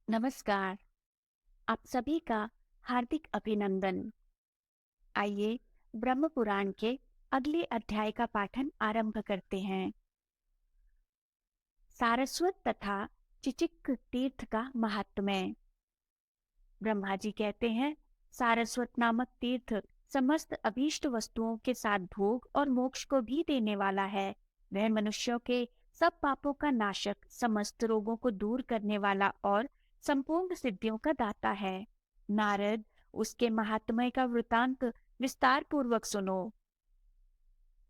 नमस्कार। आप सभी का हार्दिक अभिनंदन। आइए ब्रह्म पुराण के अगले अध्याय का पाठन आरंभ करते हैं। सारस्वत तथा चिचिक तीर्थ का महात्म्य। ब्रह्मा जी कहते हैं, सारस्वत नामक तीर्थ समस्त अभीष्ट वस्तुओं के साथ भोग और मोक्ष को भी देने वाला है। वह मनुष्यों के सब पापों का नाशक, समस्त रोगों को दूर करने वाला और संपूर्ण सिद्धियों का दाता है। नारद, उसके महात्म्य का वृतांत विस्तार पूर्वक सुनो।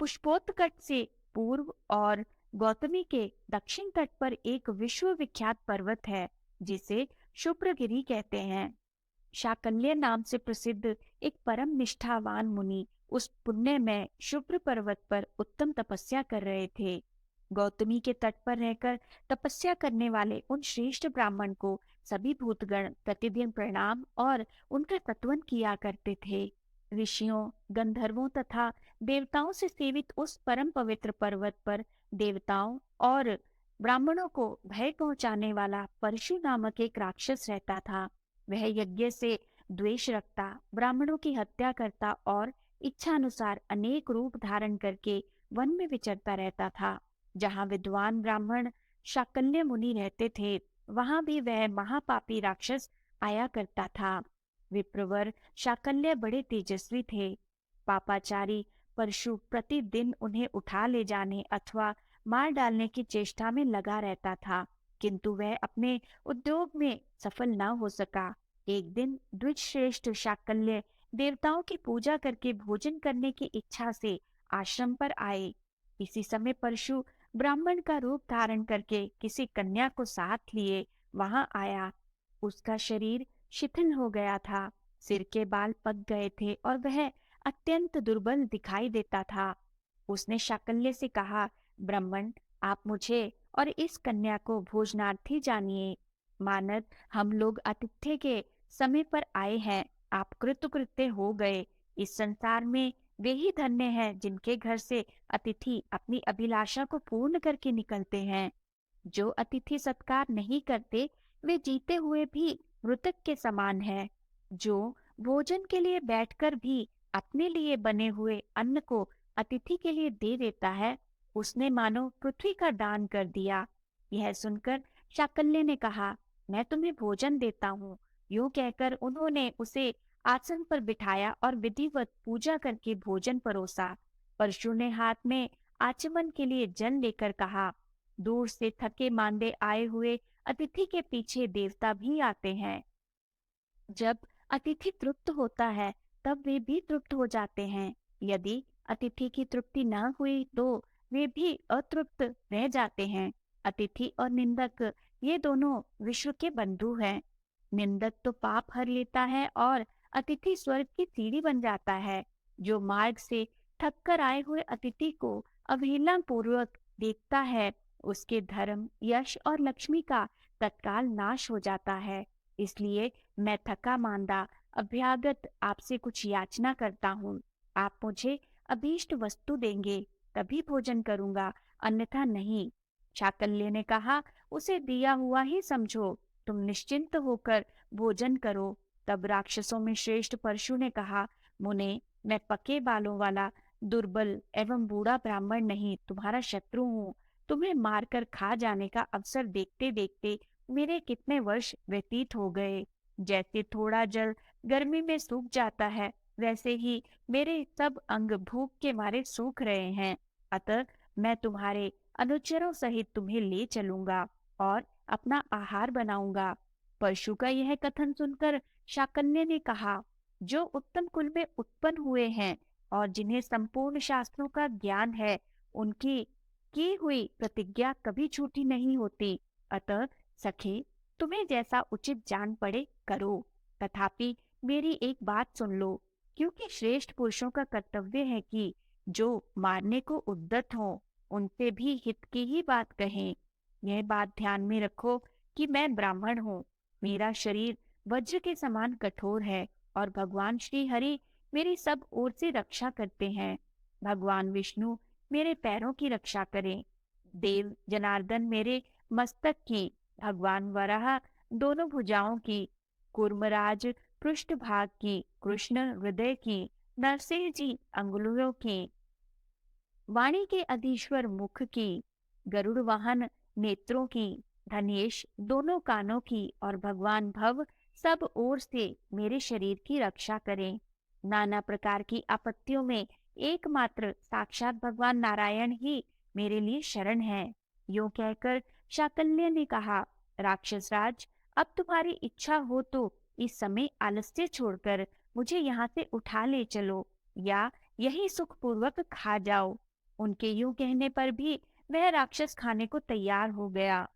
पुष्पोत्कट से पूर्व और गौतमी के दक्षिण तट पर एक विश्वविख्यात पर्वत है, जिसे शुभ्रगिरि कहते हैं। शाकल्य नाम से प्रसिद्ध एक परम निष्ठावान मुनि उस पुण्यमय शुभ्र पर्वत पर उत्तम तपस्या कर रहे थे। गौतमी के तट पर रहकर तपस्या करने वाले उन श्रेष्ठ ब्राह्मण को सभी भूतगण प्रतिदिन प्रणाम और उनका स्तवन किया करते थे। ऋषियों, गंधर्वों तथा देवताओं से सेवित उस परम पवित्र पर्वत पर देवताओं और ब्राह्मणों को भय पहुंचाने वाला परशु नामक एक राक्षस रहता था। वह यज्ञ से द्वेष रखता, ब्राह्मणों की हत्या करता और इच्छानुसार अनेक रूप धारण करके वन में विचरता रहता था। जहाँ विद्वान ब्राह्मण शाकल्य मुनि रहते थे, वहां भी वह महापापी राक्षस आया करता था। विप्रवर शाकल्य बड़े तेजस्वी थे। पापाचारी परशु प्रतिदिन उन्हें उठा ले जाने अथवा मार डालने की चेष्टा में लगा रहता था, किंतु वह अपने उद्योग में सफल न हो सका। एक दिन द्विजश्रेष्ठ शाकल्य देवताओं की पूजा करके भोजन करने की इच्छा से आश्रम पर आए। इसी समय परशु ब्राह्मण का रूप धारण करके किसी कन्या को साथ लिए वहां आया। उसका शरीर शिथिल हो गया था, सिर के बाल पक गए थे और वह अत्यंत दुर्बल दिखाई देता था। उसने शाकल्य से कहा, ब्राह्मण, आप मुझे और इस कन्या को भोजनार्थी जानिए। मानद, हम लोग आतिथ्य के समय पर आए हैं, आप कृतकृत्य हो गए। इस संसार में वे ही धन्य हैं जिनके घर से अतिथि अपनी अभिलाषा को पूर्ण करके निकलते हैं। जो अतिथि सत्कार नहीं करते, वे जीते हुए भी मृतक के समान है। जो भोजन के लिए बैठकर भी अपने लिए बने हुए अन्न को अतिथि के लिए दे देता है, उसने मानो पृथ्वी का दान कर दिया। यह सुनकर शाकल्य ने कहा, मैं तुम्हें भोजन देता हूँ। यूं कहकर उन्होंने उसे आसन पर बिठाया और विधिवत पूजा करके भोजन परोसा। परशु ने हाथ में आचमन के लिए जल लेकर कहा, दूर से थके मांदे आए हुए अतिथि के पीछे देवता भी आते हैं। जब अतिथि तृप्त होता है, तब वे भी तृप्त हो जाते हैं। यदि अतिथि की तृप्ति न हुई तो वे भी अतृप्त रह जाते हैं। अतिथि और निंदक, ये दोनों विश्व के बंधु हैं। निंदक तो पाप हर लेता है और अतिथि स्वर्ग की सीढ़ी बन जाता है। जो मार्ग से थक कर आए हुए अतिथि को अवहेलना पूर्वक देखता है, उसके धर्म, यश और लक्ष्मी का तत्काल नाश हो जाता है। इसलिए मैं थका मांदा अभ्यागत आपसे कुछ याचना करता हूँ। आप मुझे अभीष्ट वस्तु देंगे तभी भोजन करूंगा, अन्यथा नहीं। शाकल्य ने कहा, उसे दिया हुआ ही समझो, तुम निश्चिंत होकर भोजन करो। तब राक्षसों में श्रेष्ठ परशु ने कहा, मुने, मैं पके बालों वाला दुर्बल एवं बूढ़ा ब्राह्मण नहीं, तुम्हारा शत्रु हूँ। तुम्हें मारकर खा जाने का अवसर देखते देखते मेरे कितने वर्ष व्यतीत हो गए। जैसे थोड़ा जल गर्मी में सूख जाता है, वैसे ही मेरे सब अंग भूख के मारे सूख रहे हैं। अतः मैं तुम्हारे अनुचरों सहित तुम्हें ले चलूंगा और अपना आहार बनाऊंगा। परशु का यह कथन सुनकर शाकन्य ने कहा, जो उत्तम कुल में उत्पन्न हुए हैं और जिन्हें संपूर्ण शास्त्रों का ज्ञान है, उनकी की हुई प्रतिज्ञा कभी झूठी नहीं होती। अतः सखे, तुम्हें जैसा उचित जान पड़े करो। तथापि मेरी एक बात सुन लो, क्योंकि श्रेष्ठ पुरुषों का कर्तव्य है कि जो मारने को उद्यत हो, उनसे भी हित की ही बात कहें। यह बात ध्यान में रखो कि मैं ब्राह्मण हूँ। मेरा शरीर वज्र के समान कठोर है और भगवान श्री हरि मेरी सब ओर से रक्षा करते हैं। भगवान विष्णु मेरे पैरों की रक्षा करें। देव जनार्दन मेरे मस्तक की, भगवान वराह दोनों भुजाओं की, कूर्मराज पृष्ठभाग की, कृष्ण हृदय की, नरसिंह जी अंगुलियों की, वाणी के अधीश्वर मुख की, गरुड़ वाहन नेत्रों की, धनेश दोनों कानों की और भगवान भव सब ओर से मेरे शरीर की रक्षा करें। नाना प्रकार की आपत्तियों में एकमात्र साक्षात भगवान नारायण ही मेरे लिए शरण है। यूं कहकर शाकल्य ने कहा, राक्षस राज, अब तुम्हारी इच्छा हो तो इस समय आलस्य छोड़कर मुझे यहाँ से उठा ले चलो, या यही सुखपूर्वक खा जाओ। उनके यूं कहने पर भी वह राक्षस खाने को तैयार हो गया।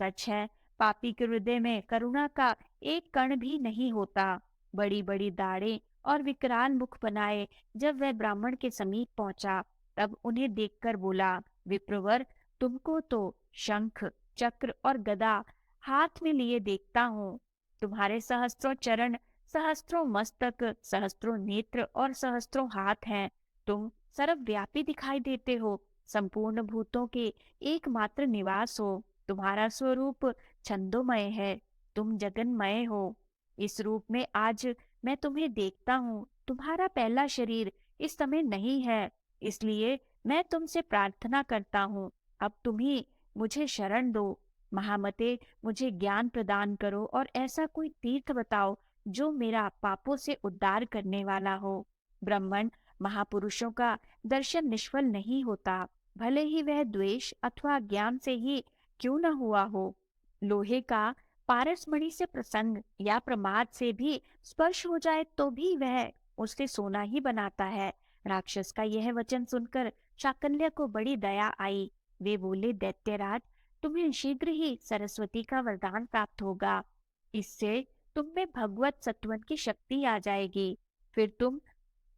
सच है, पापी के हृदय में करुणा का एक कण भी नहीं होता। बड़ी बड़ी दाढ़ें और विकराल मुख बनाए जब वह ब्राह्मण के समीप पहुंचा, तब उन्हें देखकर बोला, विप्रवर, तुमको तो शंख चक्र और गदा हाथ में लिए देखता हूँ। तुम्हारे सहस्त्रों चरण, सहस्त्रों मस्तक, सहस्त्रों नेत्र और सहस्त्रों हाथ हैं। तुम सर्वव्यापी दिखाई देते हो, संपूर्ण भूतों के एकमात्र निवास हो। तुम्हारा स्वरूप छंदोमय है, तुम जगन्मय हो। इस रूप में आज मैं तुम्हें देखता हूँ। तुम्हारा पहला शरीर इस समय नहीं है, इसलिए मैं तुमसे प्रार्थना करता हूँ, अब तुम ही मुझे शरण दो। महामते, मुझे ज्ञान प्रदान करो और ऐसा कोई तीर्थ बताओ जो मेरा पापों से उद्धार करने वाला हो। ब्राह्मण महापुरुषों का दर्शन निष्फल नहीं होता, भले ही वह द्वेष अथवा ज्ञान से ही क्यों न हुआ हो। लोहे का पारसमणि से प्रसंग या प्रमाद से भी स्पर्श हो जाए तो भी वह उससे सोना ही बनाता है। राक्षस का यह वचन सुनकर शाकल्य को बड़ी दया आई। वे बोले, दैत्यराज, तुम्हें शीघ्र ही सरस्वती का वरदान प्राप्त होगा। इससे तुम में भगवत सत्वन की शक्ति आ जाएगी। फिर तुम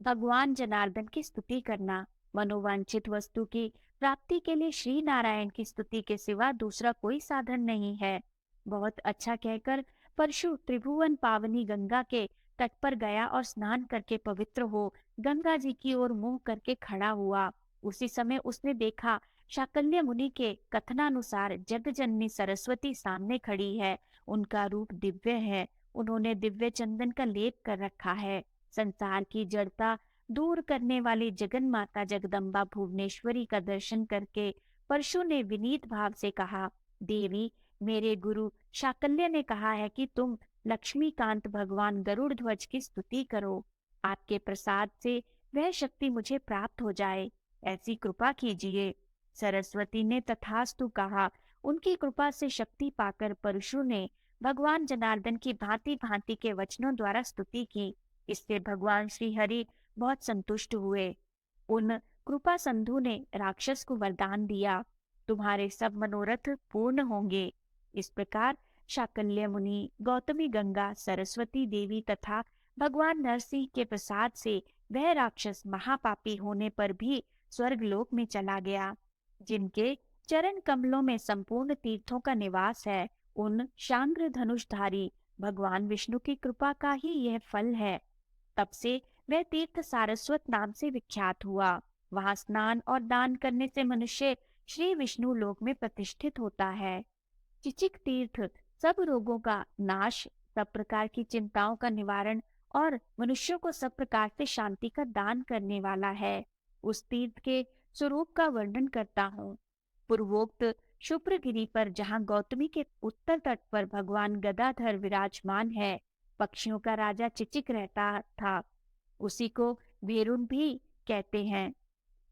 भगवान जनार्दन की स्तुति करना। मनोवांछित वस्तु की प्राप्ति के लिए श्री नारायण की स्तुति के सिवा दूसरा कोई साधन नहीं है। बहुत अच्छा कहकर परशु त्रिभुवन पावनी गंगा के तट पर गया और स्नान करके पवित्र हो गंगा जी की ओर मुंह करके खड़ा हुआ। उसी समय उसने देखा, शाकल्य मुनि के कथनानुसार जगजननी सरस्वती सामने खड़ी है। उनका रूप दिव्य है, उन्होंने दिव्य चंदन का लेप कर रखा है। संसार की जड़ता दूर करने वाली जगन माता जगदम्बा भुवनेश्वरी का दर्शन करके परशु ने विनीत भाव से कहा, देवी, मेरे गुरु शाकल्य ने कहा है कि तुम लक्ष्मीकांत भगवान गरुड़ ध्वज की स्तुति करो। आपके प्रसाद से वह शक्ति मुझे प्राप्त हो जाए, ऐसी कृपा कीजिए। सरस्वती ने तथास्तु कहा। उनकी कृपा से शक्ति पाकर परशु ने भगवान जनार्दन की भांति भांति के वचनों द्वारा स्तुति की। इससे भगवान श्री हरि बहुत संतुष्ट हुए। उन कृपा संधु ने राक्षस को वरदान दिया, तुम्हारे सब मनोरथ पूर्ण होंगे। इस प्रकार शाकल्य मुनि, गौतमी गंगा, सरस्वती देवी तथा भगवान नरसिंह के प्रसाद से वह राक्षस महापापी होने पर भी स्वर्गलोक में चला गया। जिनके चरण कमलों में संपूर्ण तीर्थों का निवास है, उन शांग्र धनुषधारी भगवान विष्णु की कृपा का ही यह फल है। तब से वह तीर्थ सारस्वत नाम से विख्यात हुआ। वहां स्नान और दान करने से मनुष्य श्री विष्णु लोक में प्रतिष्ठित होता है। चिचिक तीर्थ सब रोगों का नाश, सब प्रकार की चिंताओं का निवारण और मनुष्यों को सब प्रकार से शांति का दान करने वाला है। उस तीर्थ के स्वरूप का वर्णन करता हूँ। पूर्वोक्त शुभ्रगिरी पर जहाँ गौतमी के उत्तर तट पर भगवान गदाधर विराजमान है, पक्षियों का राजा चिचिक रहता था। उसी को भेरुन भी कहते हैं।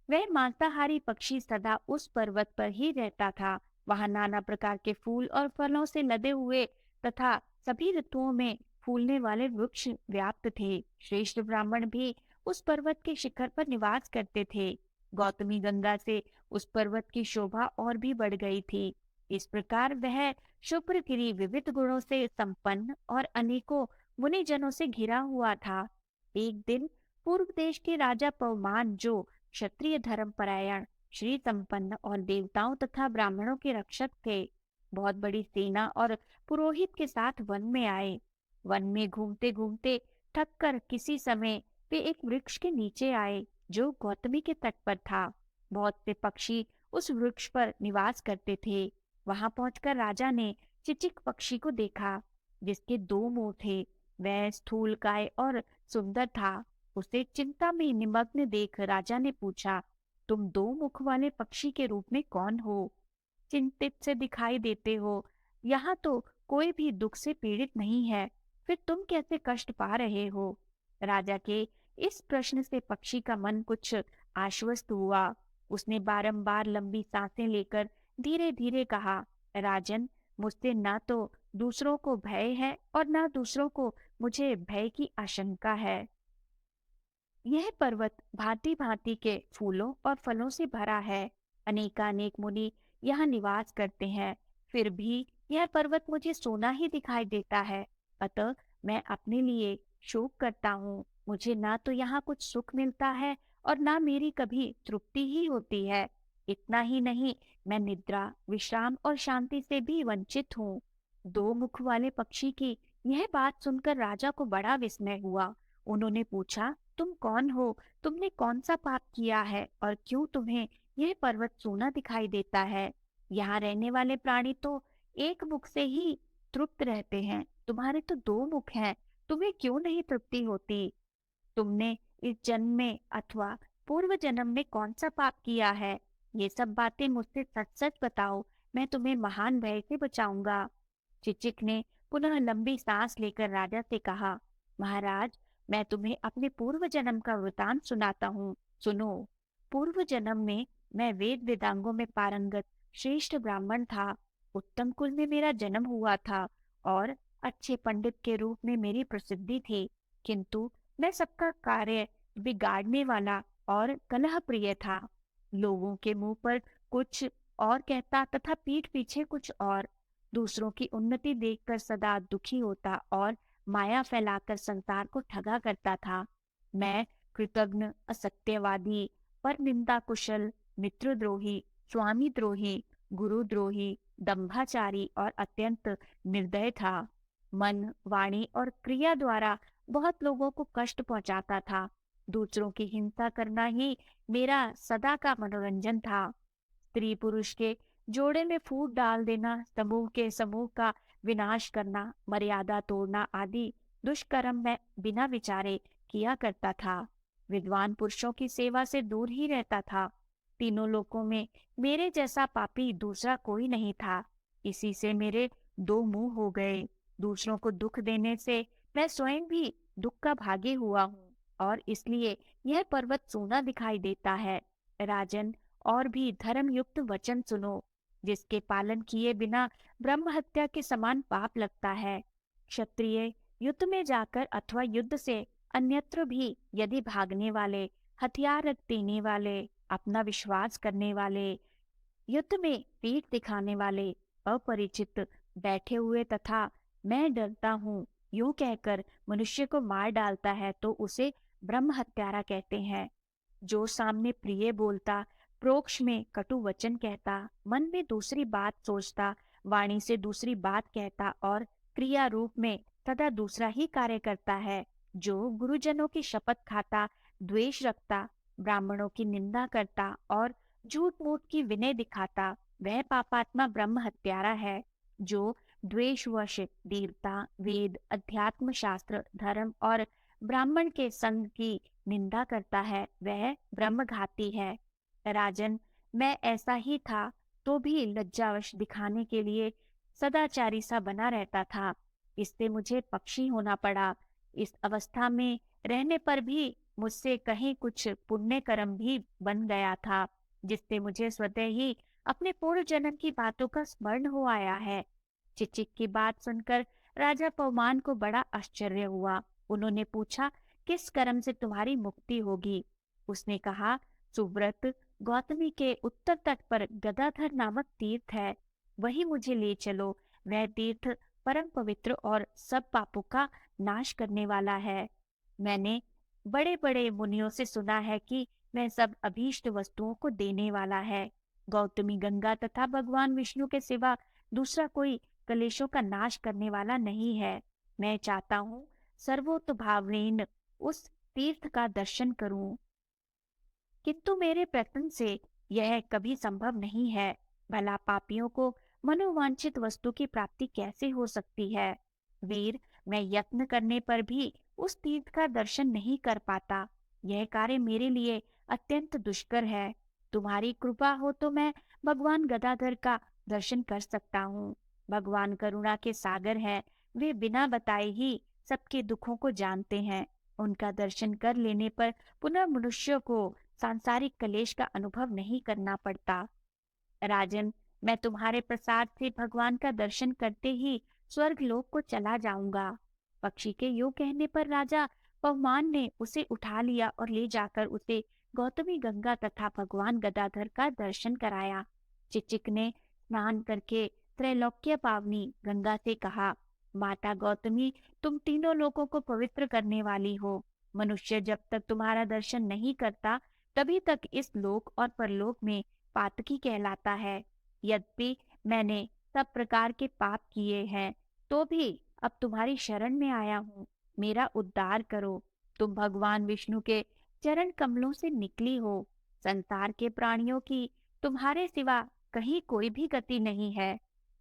वह मांसाहारी पक्षी सदा उस पर्वत पर ही रहता था। वहां नाना प्रकार के फूल और फलों से लदे हुए तथा सभी ऋतुओं में फूलने वाले वृक्ष व्याप्त थे। श्रेष्ठ ब्राह्मण भी उस पर्वत के शिखर पर निवास करते थे। गौतमी गंगा से उस पर्वत की शोभा और भी बढ़ गई थी। इस प्रकार वह शुभ्रगिरि विविध गुणों से संपन्न और अनेकों मुनिजनों से घिरा हुआ था। एक दिन पूर्व देश के राजा पवमान, जो क्षत्रिय धर्मपरायण, श्री संपन्न और देवताओं तथा ब्राह्मणों के रक्षक थे, बहुत बड़ी सेना और पुरोहित के साथ वन में आए। वन में घूमते घूमते थक कर किसी समय वे एक वृक्ष के नीचे आए जो गौतमी के तट पर था। बहुत से पक्षी उस वृक्ष पर निवास करते थे। वहां पहुंचकर राजा ने चिचिक पक्षी को देखा, जिसके दो मुंह थे। वह स्थूलकाय और सुंदर था। उसे चिंता में निमग्न देख राजा ने पूछा, तुम दो मुख वाले पक्षी के रूप में कौन हो? चिंतित से दिखाई देते हो। यहाँ तो कोई भी दुख से पीड़ित नहीं है, फिर तुम कैसे कष्ट पा रहे हो? राजा के इस प्रश्न से पक्षी का मन कुछ आश्वस्त हुआ। उसने बारंबार लंबी सांसें लेकर धीरे धीरे कहा, राजन, मुझसे ना तो दूसरों को भय है और ना दूसरों को मुझे भय की आशंका है। यह पर्वत भांति भांति के फूलों और फलों से भरा है। अनेकानेक मुनि यहाँ निवास करते हैं, फिर भी यह पर्वत मुझे सोना ही दिखाई देता है। अतः मैं अपने लिए शोक करता हूँ। मुझे ना तो यहाँ कुछ सुख मिलता है और ना मेरी कभी तृप्ति ही होती है। इतना ही नहीं, मैं निद्रा, विश्राम और शांति से भी वंचित हूँ। दो मुख वाले पक्षी की यह बात सुनकर राजा को बड़ा विस्मय हुआ। उन्होंने पूछा, तुम कौन हो? तुमने कौन सा पाप किया है और क्यों तुम्हें यह पर्वत सोना दिखाई देता है? यहाँ रहने वाले प्राणी तो एक मुख से ही तृप्त रहते हैं। तुम्हारे तो दो मुख हैं, तुम्हें क्यों नहीं तृप्ति होती? तुमने इस जन्म में अथवा पूर्व जन्म में कौन सा पाप किया है? ये सब बातें मुझसे सच सच बताओ, मैं तुम्हें महान भय से बचाऊंगा। चिचिक ने पुनः लंबी सांस लेकर राजा से कहा, महाराज, मैं तुम्हें अपने पूर्व जन्म का वृतांत सुनाता हूँ। सुनो। पूर्व जन्म में मैं वेद वेदांगों में पारंगत श्रेष्ठ ब्राह्मण था। उत्तम कुल में मेरा जन्म हुआ था और अच्छे पंडित के रूप में मेरी प्रसिद्धि थी। किंतु मैं सबका कार्य बिगाड़ने वाला और कलह प्रिय था। लोगों के मुंह पर कुछ और कहता तथा पीठ पीछे कुछ और। दूसरों की उन्नति देखकर सदा दुखी होता और माया फैलाकर संसार को ठगा करता था। मैं कृतघ्न, असत्यवादी, पर निंदा कुशल, मित्रद्रोही, स्वामी द्रोही, गुरुद्रोही, दंभाचारी और अत्यंत निर्दय था। मन, वाणी और क्रिया द्वारा बहुत लोगों को कष्ट पहुंचाता था। दूसरों की हिंसा करना ही मेरा सदा का मनोरंजन था। स्त्री पुरुष के जोड़े में फूट डाल देना, समूह के समूह का विनाश करना, मर्यादा तोड़ना आदि दुष्कर्म मैं बिना विचारे किया करता था। विद्वान पुरुषों की सेवा से दूर ही रहता था। तीनों लोकों में मेरे जैसा पापी दूसरा कोई नहीं था। इसी से मेरे दो मुंह हो गए। दूसरों को दुख देने से मैं स्वयं भी दुख का भागी हुआ हूँ और इसलिए यह पर्वत सोना दिखाई देता है। राजन, और भी धर्म युक्त वचन सुनो, जिसके पालन किए बिना ब्रह्म हत्या के समान पाप लगता है। क्षत्रिय युद्ध में जाकर अथवा युद्ध से अन्यत्र भी यदि भागने वाले, हथियार रख देने वाले, अपना विश्वास करने वाले, युद्ध में पीठ दिखाने वाले, अपरिचित बैठे हुए तथा मैं डरता हूँ यूं कहकर मनुष्य को मार डालता है तो उसे ब्रह्म हत्यारा कहते हैं। जो सामने प्रिय बोलता, प्रोक्ष में कटु वचन कहता, मन में दूसरी बात सोचता, वाणी से दूसरी बात कहता और क्रिया रूप में सदा दूसरा ही कार्य करता है, जो गुरुजनों की शपथ खाता, द्वेष रखता, ब्राह्मणों की निंदा करता और झूठ मूठ की विनय दिखाता, वह पापात्मा ब्रह्म हत्यारा है। जो द्वेषवश देवता, वेद, अध्यात्म शास्त्र, धर्म और ब्राह्मण के संग की निंदा करता है, वह ब्रह्मघाती है। राजन, मैं ऐसा ही था तो भी लज्जावश दिखाने के लिए सदाचारी सा बना रहता था। इससे मुझे पक्षी होना पड़ा। इस अवस्था में रहने पर भी मुझसे कहीं कुछ पुण्य कर्म भी बन गया था, जिससे मुझे स्वतः ही अपने पूर्व जन्म की बातों का स्मरण हो आया है। चिचिक की बात सुनकर राजा पवमान को बड़ा आश्चर्य हुआ। उन्होंने पूछा, किस कर्म से तुम्हारी मुक्ति होगी? उसने कहा, सुव्रत, गौतमी के उत्तर तट पर गदाधर नामक तीर्थ है, वही मुझे ले चलो। वह तीर्थ परम पवित्र और सब पापों का नाश करने वाला है। मैंने बड़े बड़े मुनियों से सुना है कि वह सब अभीष्ट वस्तुओं को देने वाला है। गौतमी गंगा तथा भगवान विष्णु के सिवा दूसरा कोई कलेशों का नाश करने वाला नहीं है। मैं चाहता हूँ सर्वोतभावेन उस तीर्थ का दर्शन करूं, किंतु मेरे प्रयत्न से यह कभी संभव नहीं है। भला पापियों को मनोवांछित वस्तु की प्राप्ति कैसे हो सकती है? वीर, मैं यत्न करने पर भी उस तीर्थ का दर्शन नहीं कर पाता। यह कार्य मेरे लिए अत्यंत दुष्कर है। तुम्हारी कृपा हो तो मैं भगवान गदाधर का दर्शन कर सकता हूँ। भगवान करुणा के सागर है। वे बिना बताए ही सबके दुखों को जानते हैं। उनका दर्शन कर लेने पर पुनः मनुष्य को सांसारिक कलेश का अनुभव नहीं करना पड़ता। राजन, मैं तुम्हारे प्रसाद से भगवान का दर्शन करते ही स्वर्ग लोक को चला जाऊंगा। पक्षी के यूं कहने पर राजा पवमान ने उसे उठा लिया और ले जाकर उसे गौतमी गंगा तथा भगवान गदाधर का दर्शन कराया। चिचिक ने स्नान करके त्रैलोक्य पावनी गंगा से कहा, माता गौतमी, तुम तीनों लोगों को पवित्र करने वाली हो। मनुष्य जब तक तुम्हारा दर्शन नहीं करता, तभी तक इस लोक और परलोक में पातकी कहलाता है। यद्यपि मैंने सब प्रकार के पाप किए हैं, तो भी अब तुम्हारी शरण में आया हूँ। मेरा उद्धार करो। तुम भगवान विष्णु के चरण कमलों से निकली हो। संसार के प्राणियों की तुम्हारे सिवा कहीं कोई भी गति नहीं है।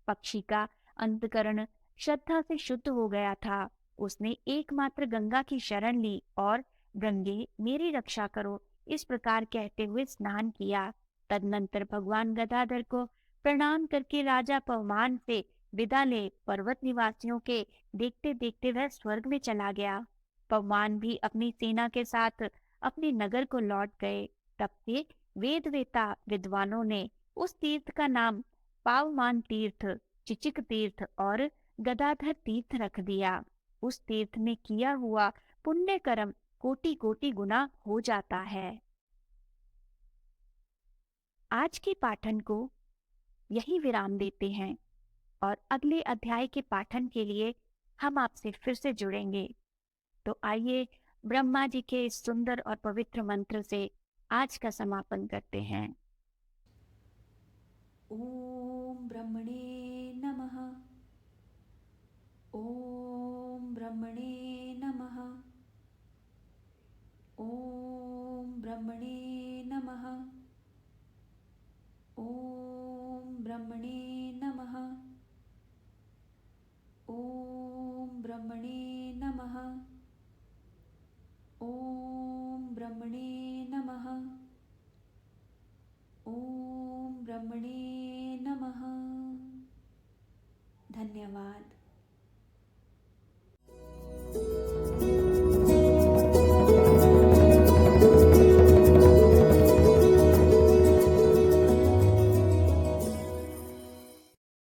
पक्षी का अंतकरण श्रद्धा से शुद्ध हो गया था। उसने एकमात्र गंगा की शरण ली और गंगे मेरी रक्षा करो, इस प्रकार कहते हुए स्नान किया। तदनंतर भगवान गदाधर को प्रणाम करके राजा पवमान से विदा ले पर्वत निवासियों के देखते देखते वह स्वर्ग में चला गया। पवमान भी अपनी सेना के साथ अपने नगर को लौट गए। तब से वेदवेता विद्वानों ने उस तीर्थ का नाम पावमान तीर्थ, चिचिक तीर्थ और गदाधर तीर्थ रख दिया। उस तीर्थ में किया हुआ पुण्य कर्म कोटि कोटि गुना हो जाता है। आज के पाठन को यही विराम देते हैं और अगले अध्याय के पाठन के लिए हम आपसे फिर से जुड़ेंगे। तो आइए ब्रह्मा जी के इस सुंदर और पवित्र मंत्र से आज का समापन करते हैं। ओम ब्रह्मणे नमः। ओम ब्रह्मणे नमः। ओम ब्रह्मणे नमः। ओम ब्रह्मणे नमः। ओम ब्रह्मणे नमः। ओम ब्रह्मणे नमः। ओम ब्रह्मणे नमः। धन्यवाद।